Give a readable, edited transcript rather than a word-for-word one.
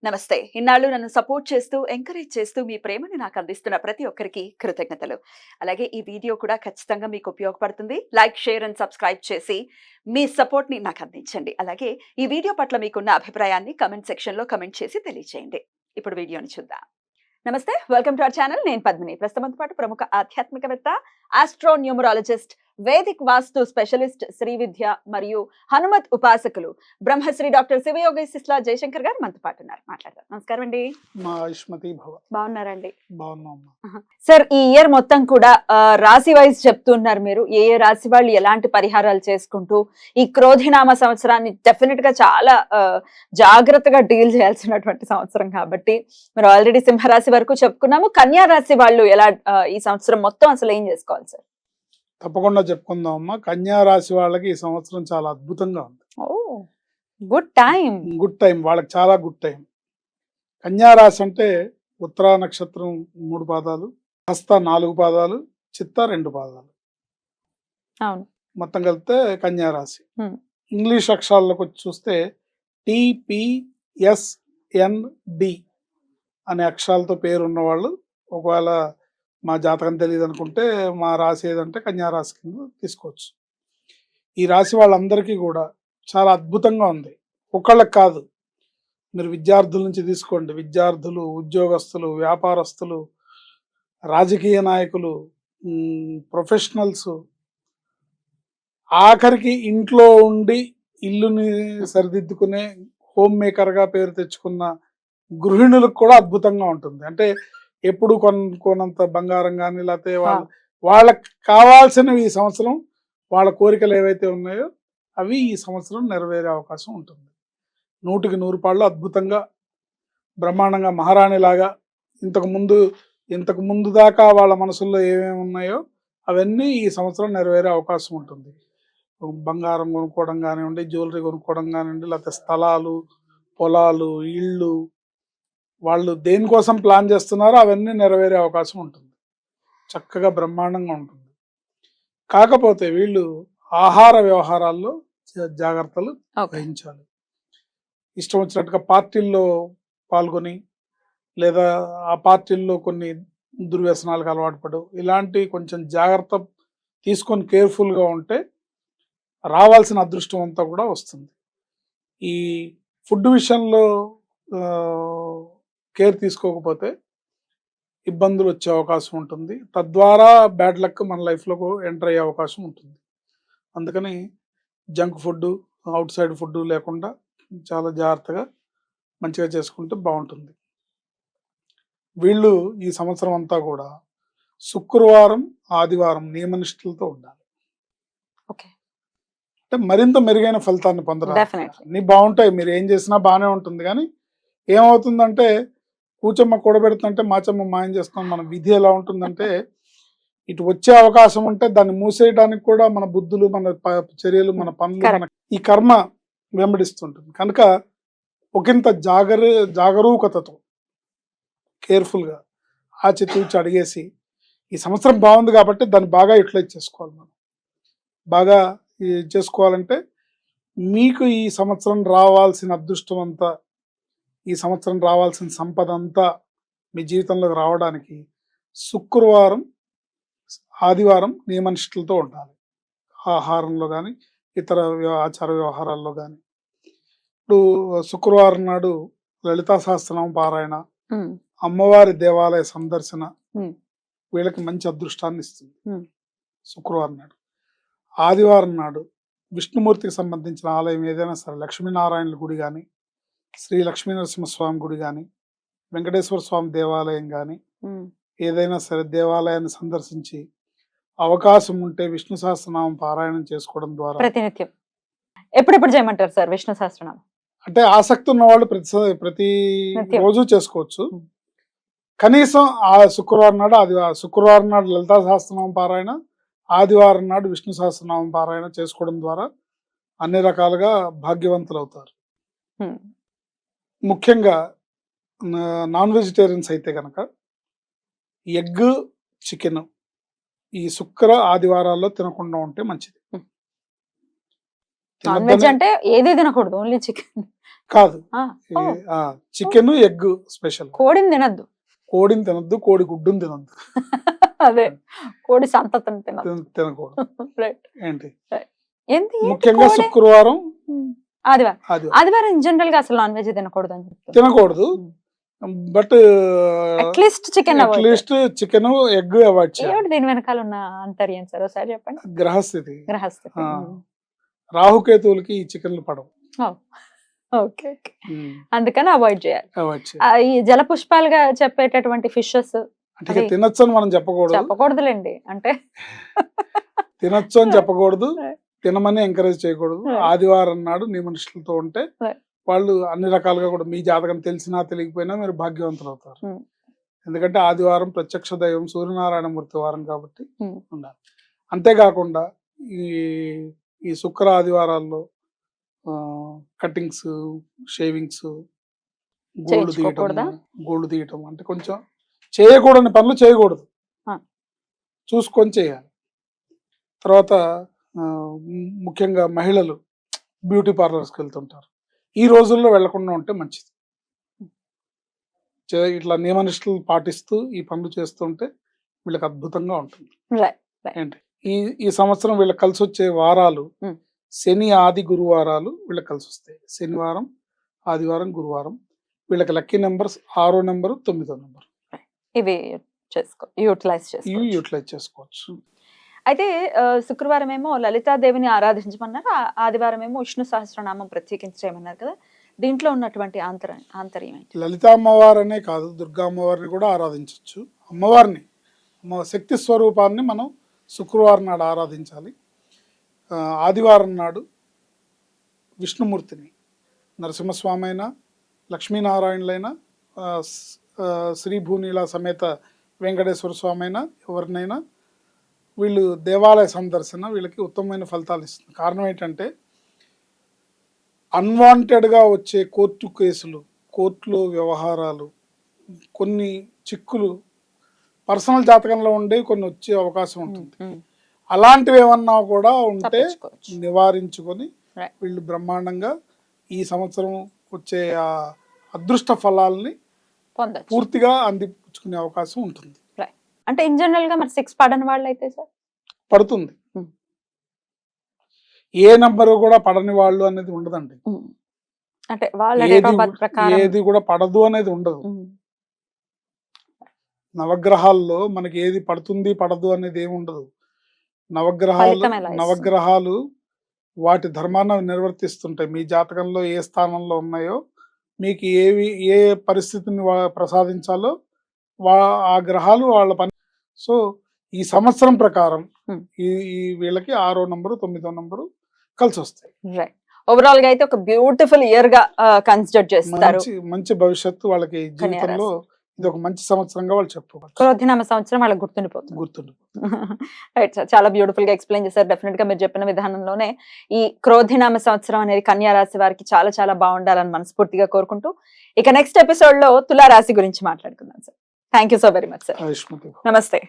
నమస్తే. ఇన్నాళ్ళు నన్ను సపోర్ట్ చేస్తూ, ఎంకరేజ్ చేస్తూ మీ ప్రేమని నాకు అందిస్తున్న ప్రతి ఒక్కరికి కృతజ్ఞతలు. అలాగే ఈ వీడియో కూడా ఖచ్చితంగా మీకు ఉపయోగపడుతుంది. లైక్, షేర్ అండ్ సబ్స్క్రైబ్ చేసి మీ సపోర్ట్‌ని నాకు అందించండి. అలాగే ఈ వీడియో పట్ల మీకున్న అభిప్రాయాన్ని కామెంట్ సెక్షన్‌లో కామెంట్ చేసి తెలియజేయండి. ఇప్పుడు వీడియోని చూద్దాం. నమస్తే. Welcome to our channel. నేను పద్మిని. ప్రస్తుతంతో పాటు ప్రముఖ ఆధ్యాత్మికవేత్త, ఆస్ట్రో న్యూమరాలజిస్ట్, వేదిక్ వాస్తు స్పెషలిస్ట్ శ్రీ విద్య మరియు హనుమత్ ఉపాసకులు బ్రహ్మశ్రీ డాక్టర్ శివయోగి సిస్లా జయశంకర్ గారు మనతో పాటు ఉన్నారు. మాట్లాడదాం. నమస్కారం అండి. మా ఆయుష్మతి భవ. బాగున్నారండి? బాగున్నామ్మా. సార్, ఈ ఇయర్ మొత్తం కూడా రాశి వైజ్ చెప్తున్నారు మీరు. ఏ ఏ రాశి వాళ్ళు ఎలాంటి పరిహారాలు చేసుకుంటూ ఈ క్రోధినామ సంవత్సరాన్ని డెఫినెట్ గా చాలా జాగ్రత్తగా డీల్ చేయాల్సినటువంటి సంవత్సరం కాబట్టి మీరు ఆల్రెడీ సింహరాశి వరకు చెప్పుకున్నాము. కన్యా రాశి వాళ్ళు ఎలా ఈ సంవత్సరం మొత్తం అసలు ఏం చేసుకోవాలి సార్? తప్పకుండా చెప్పుకుందాం అమ్మా. కన్యా రాశి వాళ్ళకి ఈ సంవత్సరం చాలా అద్భుతంగా ఉంది. Good time. గుడ్ టైం, వాళ్ళకి చాలా గుడ్ టైం. కన్యా రాశి అంటే ఉత్తరా నక్షత్రం 3 పాదాలు, హస్త 4 పాదాలు, చిత్త 2 పాదాలు, అవును, మొత్తం కలిపితే కన్యా రాశి. ఇంగ్లీష్ అక్షరాల్లోకి వచ్చి చూస్తే TPSND అనే అక్షరాలతో పేరున్న వాళ్ళు, ఒకవేళ మా జాతకం తెలియదు అనుకుంటే మా రాశి ఏదంటే కన్యా రాశి కింద తీసుకోవచ్చు. ఈ రాశి వాళ్ళందరికీ కూడా చాలా అద్భుతంగా ఉంది. ఒకళ్ళకి కాదు, మీరు విద్యార్థుల నుంచి తీసుకోండి. విద్యార్థులు, ఉద్యోగస్తులు, వ్యాపారస్తులు, రాజకీయ నాయకులు, ప్రొఫెషనల్స్, ఆఖరికి ఇంట్లో ఉండి ఇల్లుని సరిదిద్దుకునే హోమ్ మేకర్గా పేరు తెచ్చుకున్న గృహిణులకు కూడా అద్భుతంగా ఉంటుంది. అంటే ఎప్పుడు కొనంత బంగారం కానీ, లేకపోతే వాళ్ళకి కావాల్సినవి ఈ సంవత్సరం, వాళ్ళ కోరికలు ఏవైతే ఉన్నాయో అవి ఈ సంవత్సరం నెరవేరే అవకాశం ఉంటుంది. 100కి 100 పాళ్ళు అద్భుతంగా బ్రహ్మాండంగా మహారాణిలాగా ఇంతకు ముందు దాకా వాళ్ళ మనసుల్లో ఏమేమి ఉన్నాయో అవన్నీ ఈ సంవత్సరం నెరవేరే అవకాశం ఉంటుంది. బంగారం కొనుక్కోవడం కానివ్వండి, జ్యువెలరీ కొనుక్కోవడం కానివ్వండి, లేకపోతే స్థలాలు, పొలాలు, ఇళ్ళు, వాళ్ళు దేనికోసం ప్లాన్ చేస్తున్నారో అవన్నీ నెరవేరే అవకాశం ఉంటుంది. చక్కగా బ్రహ్మాండంగా ఉంటుంది. కాకపోతే వీళ్ళు ఆహార వ్యవహారాల్లో జాగ్రత్తలు వహించాలి. ఇష్టం వచ్చినట్టుగా పార్టీల్లో పాల్గొని, లేదా ఆ పార్టీల్లో కొన్ని దుర్వ్యసనాలకు అలవాటు పడు, ఇలాంటి కొంచెం జాగ్రత్త తీసుకొని కేర్ఫుల్గా ఉంటే రావాల్సిన అదృష్టం అంతా కూడా వస్తుంది. ఈ ఫుడ్ విషయంలో కేర్ తీసుకోకపోతే ఇబ్బందులు వచ్చే అవకాశం ఉంటుంది. తద్వారా బ్యాడ్ లక్ మన లైఫ్లోకి ఎంటర్ అయ్యే అవకాశం ఉంటుంది. అందుకని junk food, out side food లేకుండా చాలా జాగ్రత్తగా మంచిగా చేసుకుంటే బాగుంటుంది. వీళ్ళు ఈ సంవత్సరం అంతా కూడా శుక్రవారం, ఆదివారం నియమనిష్టలతో ఉండాలి. అంటే మరింత మెరుగైన ఫలితాన్ని పొందడానికి అన్ని బాగుంటాయి, మీరు ఏం చేసినా బాగానే ఉంటుంది. కానీ ఏమవుతుందంటే కూచమ్మ కూడబెడుతుంటే మాచమ్మ మాయం చేస్తాం. మన విధి ఎలా ఉంటుందంటే ఇటు వచ్చే అవకాశం ఉంటే దాన్ని మూసేయడానికి కూడా మన బుద్ధులు, మన చర్యలు, మన పనులు, ఈ కర్మ వెంబడిస్తుంటుంది. కనుక ఒకంత జాగరూకతతో కేర్ఫుల్గా ఆచితూచి అడిగేసి ఈ సంవత్సరం బాగుంది కాబట్టి దాన్ని బాగా యూటిలైజ్ చేసుకోవాలి. మనం బాగా చేసుకోవాలంటే మీకు ఈ సంవత్సరం రావాల్సిన అదృష్టం అంతా, ఈ సంవత్సరం రావాల్సిన సంపద అంతా మీ జీవితంలోకి రావడానికి శుక్రవారం, ఆదివారం నియమనిష్టలతో ఉండాలి. ఆహారంలో కానీ, ఇతర ఆచార వ్యవహారాల్లో కానీ. ఇప్పుడు శుక్రవారం నాడు లలితా సహస్రనామ పారాయణ, అమ్మవారి దేవాలయ సందర్శన వీళ్ళకి మంచి అదృష్టాన్ని ఇస్తుంది శుక్రవారం నాడు. ఆదివారం నాడు విష్ణుమూర్తికి సంబంధించిన ఆలయం ఏదైనా సరే, లక్ష్మీనారాయణుల గుడి కానీ, శ్రీ లక్ష్మీ నరసింహస్వామి గుడి కానీ, వెంకటేశ్వర స్వామి దేవాలయం కానీ, ఏదైనా సరే దేవాలయాన్ని సందర్శించి అవకాశం ఉంటే విష్ణు సహస్రనామం పారాయణం చేసుకోవడం ద్వారా ప్రతినిత్యం ఎప్పుడెప్పుడు చేయమంటారు సార్ విష్ణు సహస్రనామం? అంటే ఆసక్తి ఉన్న వాళ్ళు ప్రతి రోజు చేసుకోవచ్చు. కనీసం ఆ శుక్రవారం నాడు, శుక్రవారం నాడు లలితా సహస్రనామం పారాయణ, ఆదివారం నాడు విష్ణు సహస్రనామం పారాయణ చేసుకోవడం ద్వారా అన్ని రకాలుగా భాగ్యవంతులు అవుతారు. ముఖ్యంగా నాన్ వెజిటేరియన్స్ అయితే కనుక ఎగ్, చికెన్ ఈ శుక్ర ఆదివారాల్లో తినకుండా ఉంటే మంచిది. నాన్ వెజ్ అంటే ఏది తినకూడదు, ఓన్లీ చికెన్ కాదు, చికెన్ ఎగ్ స్పెషల్. కోడిని తినద్దు, కోడిని తినద్దు, కోడి గుడ్డుని తినద్దు, అదే కోడి సంతతిని తినకూడదు. రైట్. ఏంటి ఏంటి ముఖ్యంగా శుక్రవారం, ఆదివారం, ఆదివారం ఇన్ జనరల్ గా అసలు నాన్ వెజ్ తినకూడదు అని చెప్తారు. తినకూడదు, but at least chicken at least chicken egg avoid చేయాలి. దీని వెనకాల ఉన్న అంతర్యం సార్ ఒకసారి చెప్పండి. గ్రహస్థితి, గ్రహస్థితి. రాహుకేతువులకి ఈ చికెన్లు పడవు. ఓకే, అందుకని అవాయిడ్ చేయాలి. ఈ జల పుష్పాలుగా చెప్పేటటువంటి ఫిషెస్ అంటే తినొచ్చు అని మనం చెప్పకూడదులేండి, అంటే తినొచ్చు అని చెప్పకూడదు, తినమని ఎంకరేజ్ చేయకూడదు. ఆదివారం నాడు నీ మనుషులతో ఉంటే వాళ్ళు అన్ని రకాలుగా కూడా మీ జాతకం తెలిసినా తెలియకపోయినా మీరు భాగ్యవంతులు అవుతారు. ఎందుకంటే ఆదివారం ప్రత్యక్ష దైవం సూర్యనారాయణ మూర్తి వారం కాబట్టి ఉండాలి. అంతేకాకుండా ఈ శుక్ర ఆదివారాల్లో కటింగ్స్, షేవింగ్స్, గోల్డ్ తీయటం అంటే కొంచెం చేయకూడని పనులు చేయకూడదు, చూసుకొని చేయాలి. తర్వాత ముఖ్యంగా మహిళలు బ్యూటీ పార్లర్స్కి వెళ్తుంటారు, ఈ రోజుల్లో వెళ్లకుండా ఉంటే మంచిది. ఇట్లా నియమనిష్టలు పాటిస్తూ ఈ పనులు చేస్తుంటే వీళ్ళకి అద్భుతంగా ఉంటుంది. ఏంటి ఈ సంవత్సరం వీళ్ళకి కలిసి వచ్చే వారాలు శని, ఆది, గురువారాలు వీళ్ళకి కలిసి వస్తాయి. శనివారం, ఆదివారం, గురువారం. వీళ్ళకి లక్కీ నెంబర్స్ 6వ నెంబరు, 9వ నెంబరు. ఇవి యూటిలైజ్ చేసుకోవచ్చు. అయితే శుక్రవారం ఏమో లలితాదేవిని ఆరాధించమన్నారు, ఆదివారం ఏమో విష్ణు సహస్రనామం ప్రత్యేకించమన్నారు కదా, దీంట్లో ఉన్నటువంటి ఆంతర్యం ఏంటి? లలితా అమ్మవారనే కాదు, దుర్గా అమ్మవారిని కూడా ఆరాధించవచ్చు. అమ్మవారిని, శక్తి స్వరూపాన్ని మనం శుక్రవారం నాడు ఆరాధించాలి. ఆదివారం నాడు విష్ణుమూర్తిని, నరసింహస్వామి అయినా, లక్ష్మీనారాయణులైనా, శ్రీభూనీల సమేత వెంకటేశ్వర స్వామి అయినా, ఎవరినైనా వీళ్ళు దేవాలయ సందర్శన వీళ్ళకి ఉత్తమమైన ఫలితాలు ఇస్తుంది. కారణం ఏంటంటే అన్వాంటెడ్గా వచ్చే కోర్టు కేసులు, కోర్టులో వ్యవహారాలు, కొన్ని చిక్కులు పర్సనల్ జాతకంలో ఉండే కొన్ని వచ్చే అవకాశం ఉంటుంది. అలాంటివి ఏమన్నా కూడా ఉంటే నివారించుకొని వీళ్ళు బ్రహ్మాండంగా ఈ సంవత్సరం వచ్చే ఆ అదృష్ట ఫలాల్ని పూర్తిగా అందిపుచ్చుకునే అవకాశం ఉంటుంది. అంటే ఇన్ జనరల్ గా మరి 6 పడని వాళ్ళు అయితే సార్ పడుతుంది. ఏ నంబరు కూడా పడని వాళ్ళు అనేది ఉండదండి. అంటే వాళ్ళ ఏది కూడా పడదు అనేది ఉండదు. నవగ్రహాల్లో మనకి ఏది పడుతుంది పడదు అనేది ఏమి ఉండదు. నవగ్రహాలు వాటి ధర్మాన్ని నిర్వర్తిస్తుంటాయి. మీ జాతకంలో ఏ స్థానంలో ఉన్నాయో, మీకు ఏ పరిస్థితిని ప్రసాదించాలో ఆ గ్రహాలు వాళ్ళ పని. సో ఈ సంవత్సరం ప్రకారం ఈ వీళ్ళకి 6వ నంబరు, 9వ నంబరు కలిసి వస్తాయి. ఓవరాల్ గా అయితే ఒక బ్యూటిఫుల్ ఇయర్ గా కన్సిడర్ చేస్తారు. మంచి భవిష్యత్తు వాళ్ళకి జీవితంలో ఇది ఒక మంచి సంవత్సరంగా వాళ్ళు చెప్పుకోవచ్చు. క్రోధినామ సంవత్సరం వాళ్ళకి గుర్తుండిపోతుంది. రైట్ సార్, చాలా బ్యూటిఫుల్ గా ఎక్స్ప్లెయిన్ చేశారు. డెఫినెట్ గా మీరు చెప్పిన విధానంలోనే ఈ క్రోధినామ సంవత్సరం అనేది కన్యా రాశి వారికి చాలా చాలా బాగుండాలని మనస్ఫూర్తిగా కోరుకుంటూ, ఇక నెక్స్ట్ ఎపిసోడ్ లో తులా రాశి గురించి మాట్లాడుకుందాం sir. Thank you so very much sir. Ayushmati. నమస్తే.